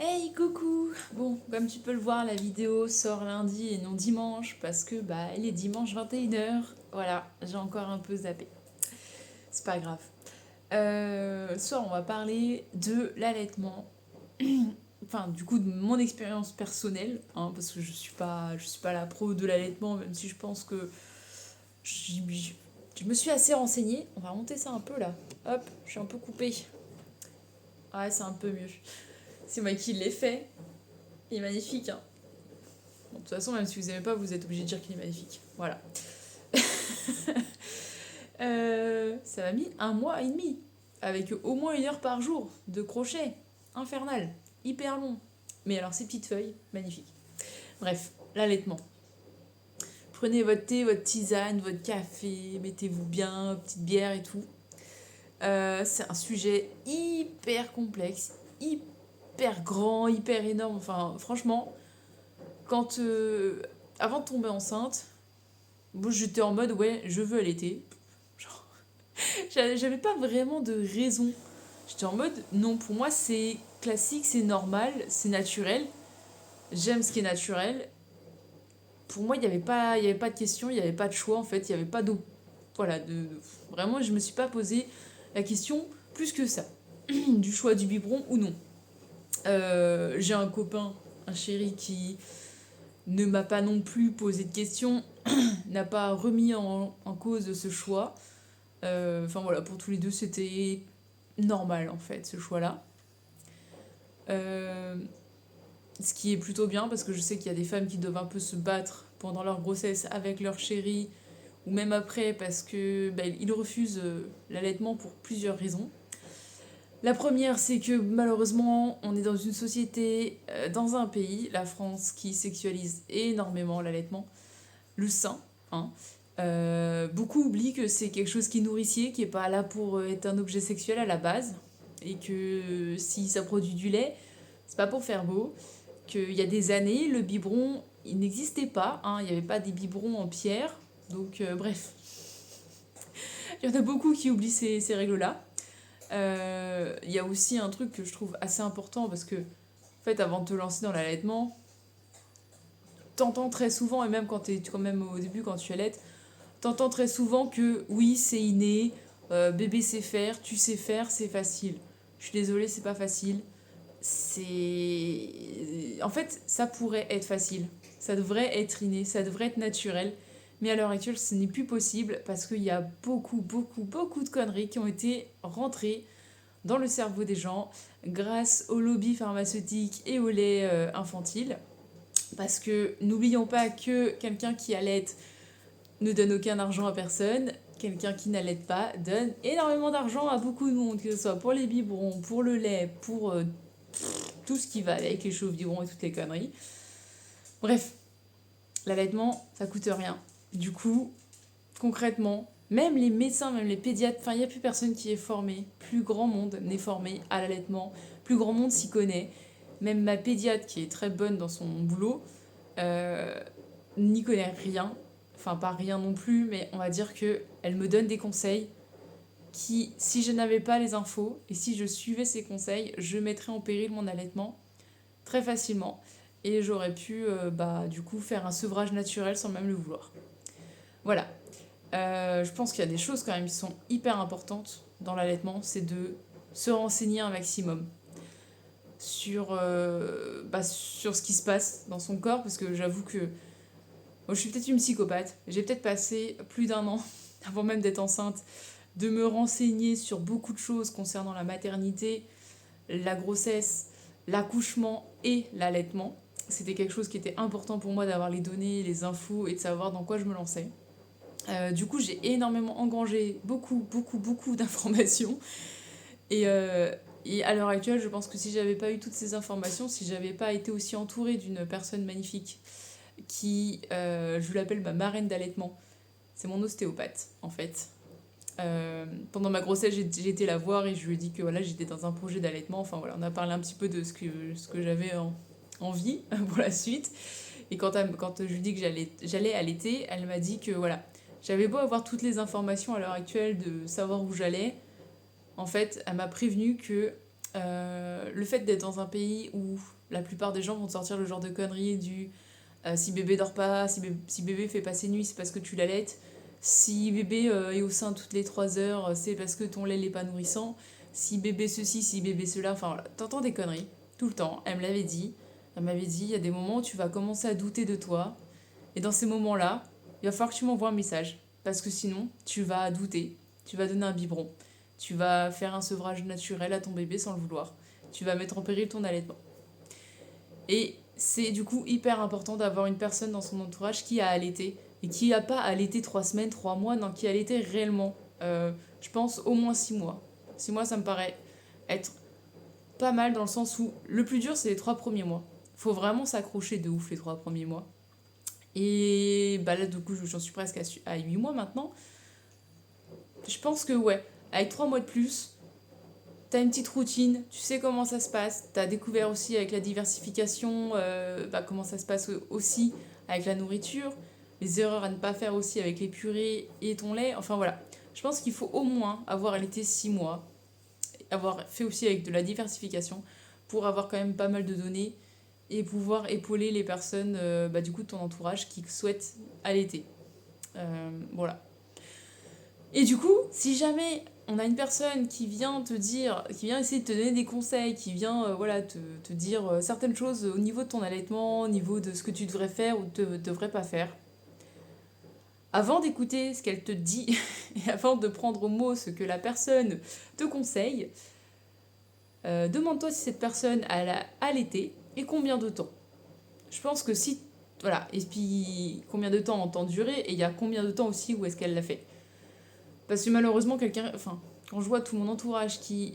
Hey coucou! Bon, comme tu peux le voir, la vidéo sort lundi et non dimanche parce que il est dimanche 21h. Voilà, j'ai encore un peu zappé. C'est pas grave. Ce soir, on va parler de l'allaitement. Enfin, du coup, de mon expérience personnelle, hein, parce que je suis pas la pro de l'allaitement, même si je pense que je me suis assez renseignée. On va monter ça un peu là. Hop, je suis un peu coupée. Ouais, c'est un peu mieux. C'est moi qui l'ai fait. Il est magnifique, hein. Bon, de toute façon, même si vous aimez pas, vous êtes obligé de dire qu'il est magnifique. Voilà. Ça m'a mis 1 mois et demi. Avec au moins 1 heure par jour de crochet. Infernal. Hyper long. Mais alors, ces petites feuilles, magnifiques. Bref, l'allaitement. Prenez votre thé, votre tisane, votre café, mettez-vous bien, petite bière et tout. C'est un sujet hyper complexe, hyper grand, hyper énorme. Enfin, franchement, quand avant de tomber enceinte, moi j'étais en mode ouais, je veux allaiter. Genre, j'avais pas vraiment de raison. J'étais en mode non, pour moi c'est classique, c'est normal, c'est naturel. J'aime ce qui est naturel. Pour moi, il y avait pas de question, il n'y avait pas de choix en fait, il n'y avait pas de. Voilà, vraiment, je me suis pas posé la question plus que ça, du choix du biberon ou non. J'ai un copain, un chéri qui ne m'a pas non plus posé de questions, n'a pas remis en cause ce choix. Enfin voilà, pour tous les deux, c'était normal en fait, ce choix-là. Euh, Ce qui est plutôt bien parce que je sais qu'il y a des femmes qui doivent un peu se battre pendant leur grossesse avec leur chéri ou même après parce que ils refusent l'allaitement pour plusieurs raisons. La première, c'est que malheureusement, on est dans une société, dans un pays, la France, qui sexualise énormément l'allaitement, le sein. Hein. Beaucoup oublient que c'est quelque chose qui est nourricier, qui n'est pas là pour être un objet sexuel à la base, et que si ça produit du lait, c'est pas pour faire beau. Qu'il y a des années, le biberon, il n'existait pas, hein, il n'y avait pas des biberons en pierre, donc bref. Il y en a beaucoup qui oublient ces règles-là. Il y a aussi un truc que je trouve assez important parce que, en fait, avant de te lancer dans l'allaitement, t'entends très souvent, et même quand t'es quand même au début, quand tu allaites, t'entends très souvent que oui, c'est inné, bébé sait faire, tu sais faire, c'est facile. Je suis désolée, c'est pas facile. En fait, ça pourrait être facile. Ça devrait être inné, ça devrait être naturel. Mais à l'heure actuelle, ce n'est plus possible parce qu'il y a beaucoup, beaucoup, beaucoup de conneries qui ont été rentrées dans le cerveau des gens grâce au lobby pharmaceutique et au lait infantile. Parce que n'oublions pas que quelqu'un qui allait ne donne aucun argent à personne, quelqu'un qui n'allait pas donne énormément d'argent à beaucoup de monde, que ce soit pour les biberons, pour le lait, pour tout ce qui va avec les chauves biberons et toutes les conneries. Bref, l'allaitement, ça coûte rien. Du coup, concrètement, même les médecins, même les pédiatres, enfin, il n'y a plus personne qui est formé, plus grand monde n'est formé à l'allaitement, plus grand monde s'y connaît. Même ma pédiatre, qui est très bonne dans son boulot, euh, n'y connaît rien. Enfin, pas rien non plus, mais on va dire qu'elle me donne des conseils qui, si je n'avais pas les infos et si je suivais ces conseils, je mettrais en péril mon allaitement très facilement. Et j'aurais pu, du coup, faire un sevrage naturel sans même le vouloir. Voilà. Je pense qu'il y a des choses quand même qui sont hyper importantes dans l'allaitement, c'est de se renseigner un maximum sur ce qui se passe dans son corps, parce que j'avoue que moi, je suis peut-être une psychopathe. J'ai peut-être passé plus d'1 an, avant même d'être enceinte, de me renseigner sur beaucoup de choses concernant la maternité, la grossesse, l'accouchement et l'allaitement. C'était quelque chose qui était important pour moi d'avoir les données, les infos et de savoir dans quoi je me lançais. Du coup, j'ai énormément engrangé beaucoup, beaucoup, beaucoup d'informations. Et, euh, et à l'heure actuelle, je pense que si j'avais pas eu toutes ces informations, si j'avais pas été aussi entourée d'une personne magnifique qui, je l'appelle ma marraine d'allaitement, c'est mon ostéopathe en fait. Pendant ma grossesse, j'ai été la voir et je lui ai dit que voilà, j'étais dans un projet d'allaitement. Enfin voilà, on a parlé un petit peu de ce que j'avais en vie pour la suite. Et quand je lui dis que j'allais allaiter, elle m'a dit que voilà, j'avais beau avoir toutes les informations à l'heure actuelle de savoir où j'allais, en fait, elle m'a prévenu que Le fait d'être dans un pays où la plupart des gens vont te sortir le genre de conneries du si bébé dort pas, si bébé fait pas ses nuits, c'est parce que tu l'allaites. Si bébé est au sein toutes les 3 heures, c'est parce que ton lait n'est pas nourrissant. Si bébé ceci, si bébé cela, enfin voilà, t'entends des conneries tout le temps. Elle me l'avait dit. Elle m'avait dit, il y a des moments où tu vas commencer à douter de toi. Et dans ces moments-là, il va falloir que tu m'envoies un message. Parce que sinon, tu vas douter. Tu vas donner un biberon. Tu vas faire un sevrage naturel à ton bébé sans le vouloir. Tu vas mettre en péril ton allaitement. Et c'est du coup hyper important d'avoir une personne dans son entourage qui a allaité. Et qui n'a pas allaité 3 semaines, 3 mois, non, qui a allaité réellement. Je pense au moins 6 mois. 6 mois, ça me paraît être pas mal dans le sens où le plus dur, c'est les 3 premiers mois. Faut vraiment s'accrocher de ouf les 3 premiers mois. Et bah là, du coup, j'en suis presque à 8 mois maintenant. Je pense que ouais, avec 3 mois de plus, t'as une petite routine, tu sais comment ça se passe. T'as découvert aussi avec la diversification comment ça se passe aussi avec la nourriture. Les erreurs à ne pas faire aussi avec les purées et ton lait. Enfin voilà, je pense qu'il faut au moins avoir allaité 6 mois. Avoir fait aussi avec de la diversification pour avoir quand même pas mal de données et pouvoir épauler les personnes du coup de ton entourage qui souhaitent allaiter. Voilà. Et du coup, si jamais on a une personne qui vient te dire, qui vient essayer de te donner des conseils, qui vient te dire certaines choses au niveau de ton allaitement, au niveau de ce que tu devrais faire ou ne devrais pas faire, avant d'écouter ce qu'elle te dit et avant de prendre au mot ce que la personne te conseille, demande-toi si cette personne a allaité et combien de temps. Je pense que si... Voilà, et puis combien de temps en temps duré, et il y a combien de temps aussi où est-ce qu'elle l'a fait. Parce que malheureusement, quand je vois tout mon entourage qui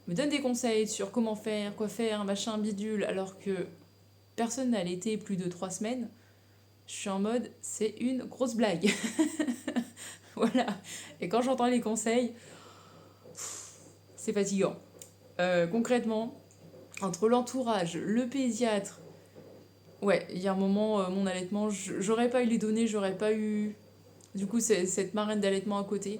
me donne des conseils sur comment faire, quoi faire, machin, bidule, alors que personne n'a allaité plus de 3 semaines, je suis en mode, c'est une grosse blague. Voilà. Et quand j'entends les conseils, c'est fatigant. Concrètement, entre l'entourage, le pédiatre, ouais, il y a un moment, mon allaitement, j'aurais pas eu les données, j'aurais pas eu, du coup, cette marraine d'allaitement à côté.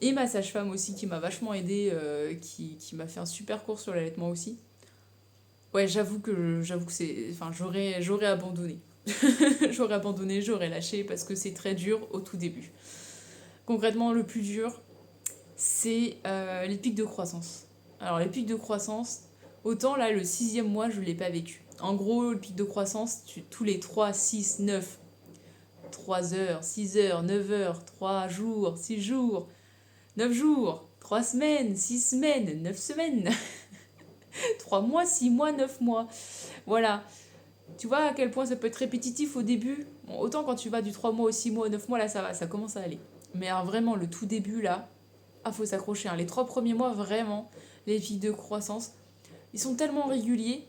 Et ma sage-femme aussi, qui m'a vachement aidée, qui m'a fait un super cours sur l'allaitement aussi. Ouais, j'avoue que c'est... Enfin, j'aurais abandonné. J'aurais abandonné, j'aurais lâché, parce que c'est très dur au tout début. Concrètement, le plus dur, c'est les pics de croissance. Alors, les pics de croissance, autant là, le 6e mois, je ne l'ai pas vécu. En gros, le pic de croissance, tous les 3, 6, 9, 3 heures, 6 heures, 9 heures, 3 jours, 6 jours, 9 jours, 3 semaines, 6 semaines, 9 semaines, 3 mois, 6 mois, 9 mois. Voilà. Tu vois à quel point ça peut être répétitif au début. Bon, autant quand tu vas du 3 mois au 6 mois, 9 mois, là ça va, ça commence à aller. Mais alors, vraiment, le tout début, là, faut s'accrocher. Hein. Les 3 premiers mois, vraiment, les pics de croissance, ils sont tellement réguliers,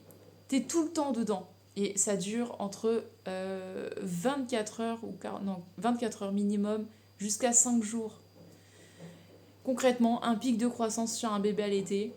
t'es tout le temps dedans. Et ça dure entre 24 heures ou 40, non, 24 heures minimum jusqu'à 5 jours. Concrètement, un pic de croissance sur un bébé allaité,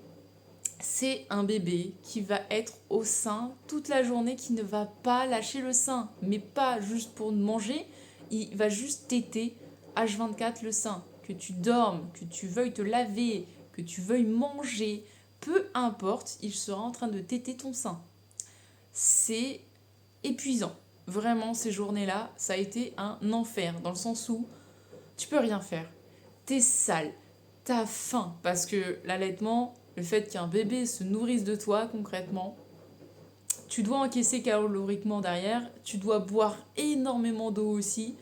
c'est un bébé qui va être au sein toute la journée, qui ne va pas lâcher le sein. Mais pas juste pour manger, il va juste téter H24 le sein. Que tu dormes, que tu veuilles te laver, que tu veuilles manger, peu importe, il sera en train de téter ton sein. C'est épuisant. Vraiment, ces journées-là, ça a été un enfer, dans le sens où tu peux rien faire. T'es sale, t'as faim, parce que l'allaitement, le fait qu'un bébé se nourrisse de toi, concrètement, tu dois encaisser caloriquement derrière, tu dois boire énormément d'eau aussi,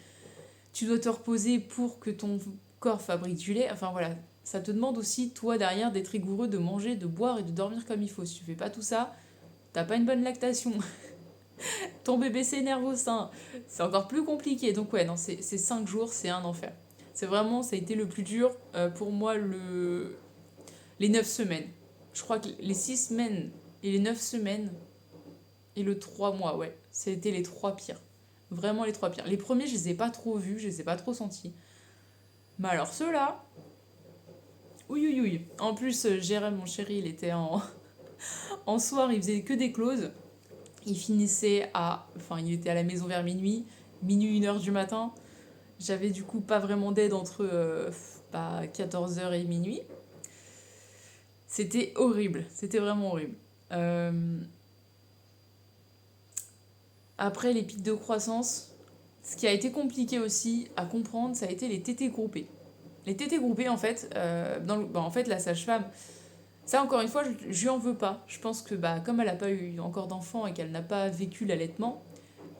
tu dois te reposer pour que ton corps fabrique du lait, enfin voilà, ça te demande aussi, toi derrière, d'être rigoureux, de manger, de boire et de dormir comme il faut. Si tu fais pas tout ça, t'as pas une bonne lactation. Ton bébé s'énerve au sein, c'est encore plus compliqué. Donc ouais, non, ces 5 jours, c'est un enfer. C'est vraiment, ça a été le plus dur pour moi, les 9 semaines. Je crois que les 6 semaines et les 9 semaines et le 3 mois, ouais, c'était les 3 pires. Vraiment les 3 pires. Les premiers, je les ai pas trop vus, je les ai pas trop sentis. Mais alors ceux-là, ouïe ouïe ouïe. En plus, Jérém, mon chéri, il était en soir, il faisait que des closes. Il finissait il était à la maison vers minuit, 1h du matin. J'avais du coup pas vraiment d'aide entre 14h et minuit. C'était horrible, c'était vraiment horrible. Euh, Après les pics de croissance, ce qui a été compliqué aussi à comprendre, ça a été les tétés groupés. Les tétés groupés, en fait, en fait, la sage-femme, ça encore une fois, je lui en veux pas. Je pense que bah, comme elle n'a pas eu encore d'enfant et qu'elle n'a pas vécu l'allaitement,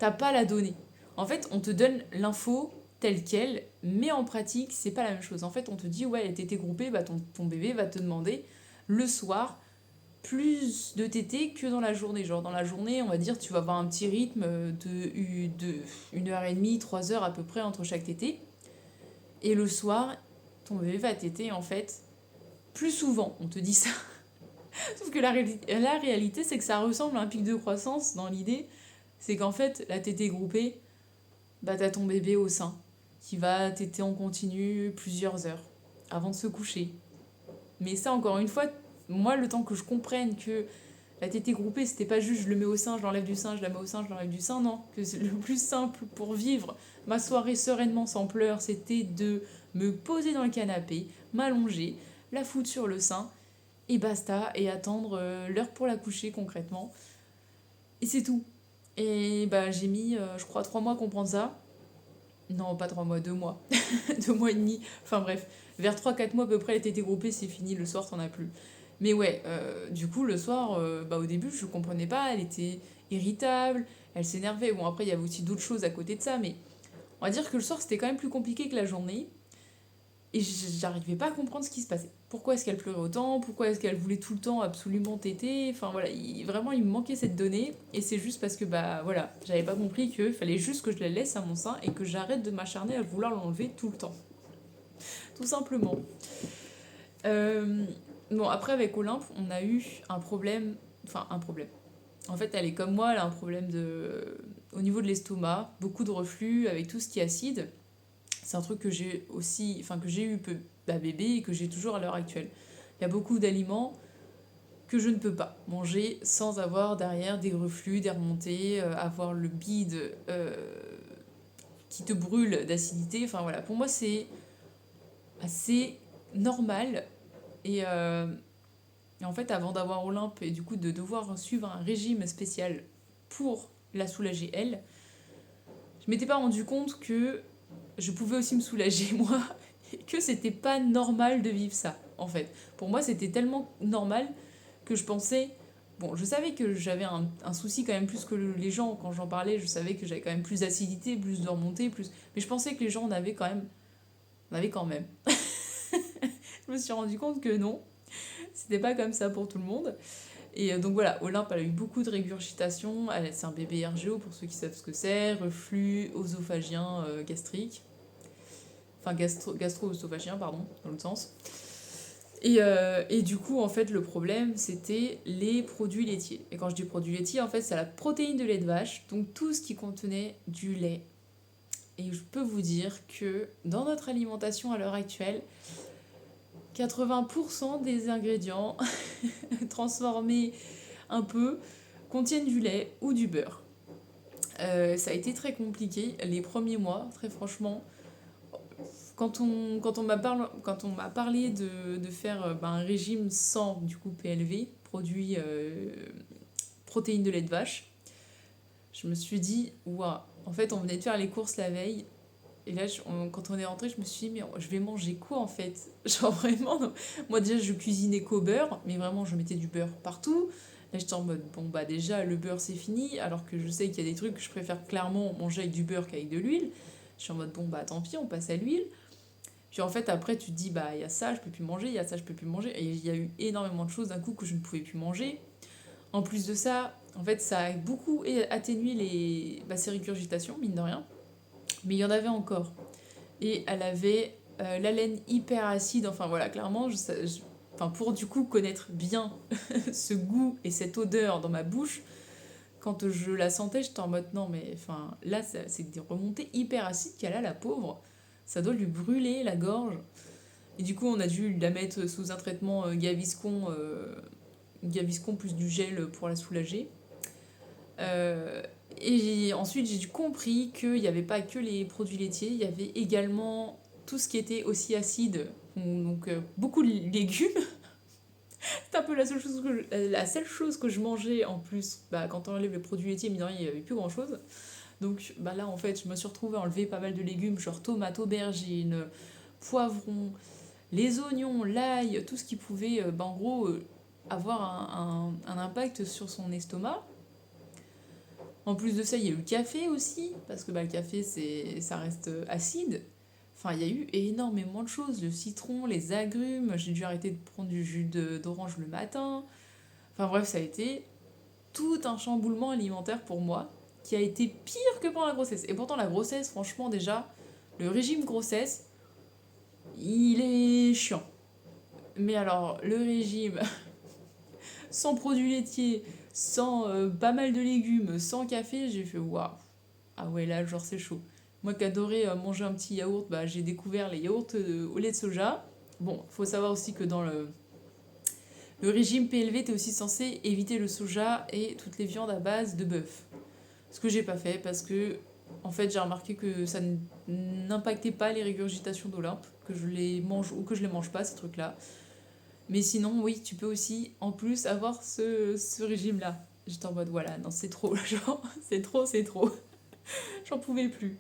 t'as pas à la donner. En fait, on te donne l'info telle quelle, mais en pratique, c'est pas la même chose. En fait, on te dit, ouais, les tétés groupés, bah, ton bébé va te demander le soir plus de tétés que dans la journée. Genre, dans la journée, on va dire, tu vas avoir un petit rythme de 1h30, 3 heures à peu près entre chaque tété. Et le soir, ton bébé va téter, en fait, plus souvent. On te dit ça. Sauf que la réalité, c'est que ça ressemble à un pic de croissance dans l'idée. C'est qu'en fait, la tétée groupée, bah, t'as ton bébé au sein qui va téter en continu plusieurs heures avant de se coucher. Mais ça, encore une fois, moi, le temps que je comprenne que la tétée groupée, c'était pas juste je le mets au sein, je l'enlève du sein, je la mets au sein, je l'enlève du sein, non. Que le plus simple pour vivre ma soirée sereinement sans pleurs, c'était de me poser dans le canapé, m'allonger, la foutre sur le sein, et basta, et attendre l'heure pour la coucher concrètement. Et c'est tout. Et bah j'ai mis, je crois, 3 mois à comprendre ça. Non, pas 3 mois, 2 mois. 2 mois et demi. Enfin bref, vers 3-4 mois à peu près, elle était groupée, c'est fini, le soir t'en as plus. Mais ouais, du coup, le soir, bah, au début, je comprenais pas, elle était irritable, elle s'énervait. Bon, après, il y avait aussi d'autres choses à côté de ça, mais on va dire que le soir, c'était quand même plus compliqué que la journée. Et j'arrivais pas à comprendre ce qui se passait. Pourquoi est-ce qu'elle pleurait autant? Pourquoi est-ce qu'elle voulait tout le temps absolument téter? Enfin voilà, vraiment il me manquait cette donnée. Et c'est juste parce que bah voilà, j'avais pas compris qu'il fallait juste que je la laisse à mon sein et que j'arrête de m'acharner à vouloir l'enlever tout le temps. Tout simplement. Euh, bon, après avec Olympe, on a eu un problème. Enfin, un problème. En fait, elle est comme moi, elle a un problème au niveau de l'estomac, beaucoup de reflux avec tout ce qui est acide. C'est un truc que j'ai aussi, enfin que j'ai eu à bébé et que j'ai toujours à l'heure actuelle. Il y a beaucoup d'aliments que je ne peux pas manger sans avoir derrière des reflux, des remontées, avoir le bide qui te brûle d'acidité. Enfin voilà, pour moi c'est assez normal. Et, euh, et en fait, avant d'avoir Olympe et du coup de devoir suivre un régime spécial pour la soulager elle, je m'étais pas rendu compte que je pouvais aussi me soulager moi et que c'était pas normal de vivre ça en fait. Pour moi, c'était tellement normal que je pensais. Bon, je savais que j'avais un souci quand même plus que les gens. Quand j'en parlais, je savais que j'avais quand même plus d'acidité, plus de remontée, plus. Mais je pensais que les gens en avaient quand même. En avaient quand même. Je me suis rendu compte que non, c'était pas comme ça pour tout le monde. Et donc voilà, Olympe, elle a eu beaucoup de régurgitation. C'est un bébé RGO pour ceux qui savent ce que c'est, reflux œsophagien gastrique. Enfin, gastro-œsophagien, pardon, dans l'autre sens. Et du coup, en fait, le problème, c'était les produits laitiers. Et quand je dis produits laitiers, en fait, c'est la protéine de lait de vache, donc tout ce qui contenait du lait. Et je peux vous dire que dans notre alimentation à l'heure actuelle, 80% des ingrédients transformés un peu contiennent du lait ou du beurre. Ça a été très compliqué les premiers mois, très franchement. Quand on m'a parlé de faire un régime sans du coup PLV, produit protéines de lait de vache, je me suis dit, waouh, en fait on venait de faire les courses la veille, et là quand on est rentré, je me suis dit, mais je vais manger quoi en fait? Genre vraiment, non. Moi déjà je cuisinais qu'au beurre, mais vraiment je mettais du beurre partout. Là j'étais en mode, bon bah déjà le beurre c'est fini, alors que je sais qu'il y a des trucs que je préfère clairement manger avec du beurre qu'avec de l'huile. Je suis en mode, bon bah tant pis, on passe à l'huile. Puis en fait, après, tu te dis, bah, il y a ça, je peux plus manger, il y a ça, je peux plus manger. Et il y a eu énormément de choses d'un coup que je ne pouvais plus manger. En plus de ça, en fait, ça a beaucoup atténué ces régurgitations, mine de rien. Mais il y en avait encore. Et elle avait la laine hyper acide. Enfin voilà, clairement, enfin, pour du coup connaître bien ce goût et cette odeur dans ma bouche, quand je la sentais, j'étais en mode non, mais enfin, là, c'est des remontées hyper acides qu'elle a, la pauvre. Ça doit lui brûler la gorge. Et du coup, on a dû la mettre sous un traitement Gaviscon plus du gel pour la soulager. Euh, et ensuite, j'ai compris qu'il n'y avait pas que les produits laitiers, il y avait également tout ce qui était aussi acide, donc beaucoup de légumes. C'est un peu la seule chose que je mangeais en plus. Bah, quand on enlève les produits laitiers, mine de rien, il n'y avait plus grand chose. Donc bah là, en fait, je me suis retrouvée à enlever pas mal de légumes, genre tomates, aubergines, poivrons, les oignons, l'ail, tout ce qui pouvait, bah, en gros, avoir un impact sur son estomac. En plus de ça, il y a eu le café aussi, parce que bah, le café, ça reste acide. Enfin, il y a eu énormément de choses. Le citron, les agrumes, j'ai dû arrêter de prendre du d'orange le matin. Enfin bref, ça a été tout un chamboulement alimentaire pour moi, qui a été pire que pendant la grossesse. Et pourtant, la grossesse, franchement, déjà, le régime grossesse, il est chiant. Mais alors, le régime sans produits laitiers, sans pas mal de légumes, sans café, j'ai fait waouh. Ah ouais, là, genre, c'est chaud. Moi qui adorais manger un petit yaourt, bah, j'ai découvert les yaourts au lait de soja. Bon, faut savoir aussi que dans le régime PLV, t'es aussi censé éviter le soja et toutes les viandes à base de bœuf. Ce que j'ai pas fait parce que, en fait, j'ai remarqué que ça n'impactait pas les régurgitations d'Olympe, que je les mange ou que je les mange pas, ces trucs-là. Mais sinon, oui, tu peux aussi, en plus, avoir ce régime-là. J'étais en mode, voilà, non, c'est trop, genre, c'est trop, c'est trop. J'en pouvais plus.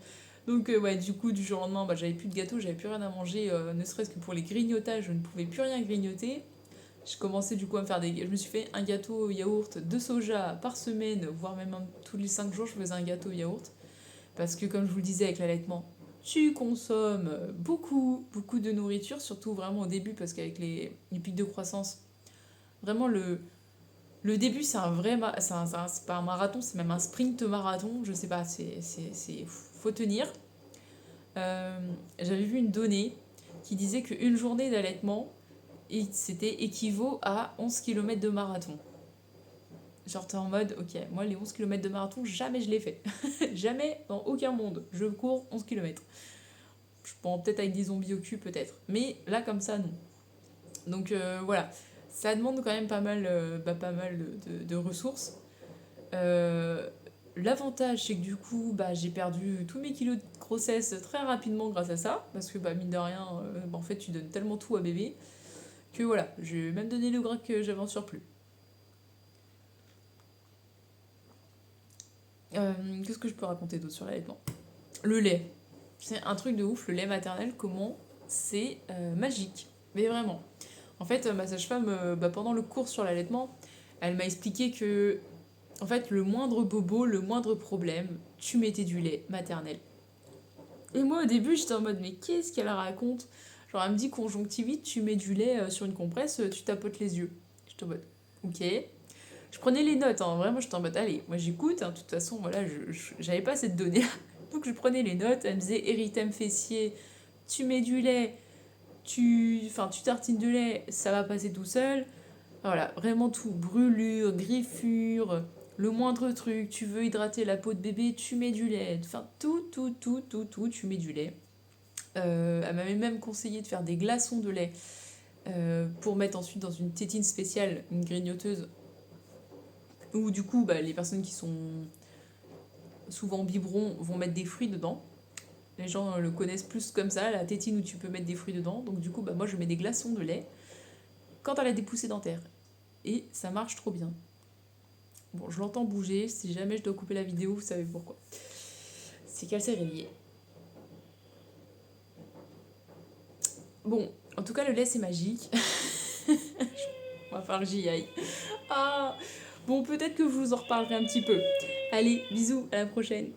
Donc, ouais, du coup, du jour au lendemain, bah, j'avais plus de gâteau, j'avais plus rien à manger, ne serait-ce que pour les grignotages, je ne pouvais plus rien grignoter. Je commençais du coup à me faire des. Je me suis fait un gâteau au yaourt de soja par semaine, voire même tous les 5 jours, je faisais un gâteau au yaourt. Parce que, comme je vous le disais avec l'allaitement, tu consommes beaucoup, beaucoup de nourriture, surtout vraiment au début, parce qu'avec les pics de croissance, vraiment le début, c'est un vrai. C'est pas un marathon, c'est même un sprint marathon, je sais pas, faut tenir. Euh, J'avais vu une donnée qui disait qu'une journée d'allaitement, c'était équivaut à 11 kilomètres de marathon. Genre, t'es en mode, ok, moi les 11 kilomètres de marathon, jamais je l'ai fait. Jamais, dans aucun monde, je cours 11 kilomètres. Je pense peut-être avec des zombies au cul, peut-être. Mais là, comme ça, non. Donc voilà, ça demande quand même pas mal de ressources. Euh, L'avantage, c'est que du coup, bah, j'ai perdu tous mes kilos de grossesse très rapidement grâce à ça. Parce que, bah, mine de rien, bah, en fait, tu donnes tellement tout à bébé que voilà, j'ai même donné le gras que j'avais en surplus. Qu'est-ce que je peux raconter d'autre sur l'allaitement? Le lait. C'est un truc de ouf, le lait maternel, comment c'est magique. Mais vraiment. En fait, ma sage-femme, bah, pendant le cours sur l'allaitement, elle m'a expliqué que, en fait, le moindre bobo, le moindre problème, tu mettais du lait maternel. Et moi, au début, j'étais en mode, mais qu'est-ce qu'elle raconte? Genre, elle me dit conjonctivite, tu mets du lait sur une compresse, tu tapotes les yeux. J'étais en mode, ok. Je prenais les notes, hein, vraiment, j'étais en mode, allez, moi j'écoute, hein, de toute façon, voilà, j'avais pas cette donnée. Donc je prenais les notes, elle me disait érythème fessier, tu mets du lait, tu tartines de lait, ça va passer tout seul. Voilà, vraiment tout, brûlure, griffure, le moindre truc, tu veux hydrater la peau de bébé, tu mets du lait. Enfin, tout, tu mets du lait. Elle m'avait même conseillé de faire des glaçons de lait pour mettre ensuite dans une tétine spéciale, une grignoteuse, où du coup, bah, les personnes qui sont souvent biberons vont mettre des fruits dedans. Les gens le connaissent plus comme ça, la tétine où tu peux mettre des fruits dedans. Donc du coup, bah, moi je mets des glaçons de lait quand elle a des poussées dentaires. Et ça marche trop bien. Bon, je l'entends bouger. Si jamais je dois couper la vidéo, vous savez pourquoi. C'est qu'elle s'est réveillée. Bon, en tout cas, le lait c'est magique. On va falloir que j'y aille. Ah, bon, peut-être que je vous en reparlerai un petit peu. Allez, bisous, à la prochaine.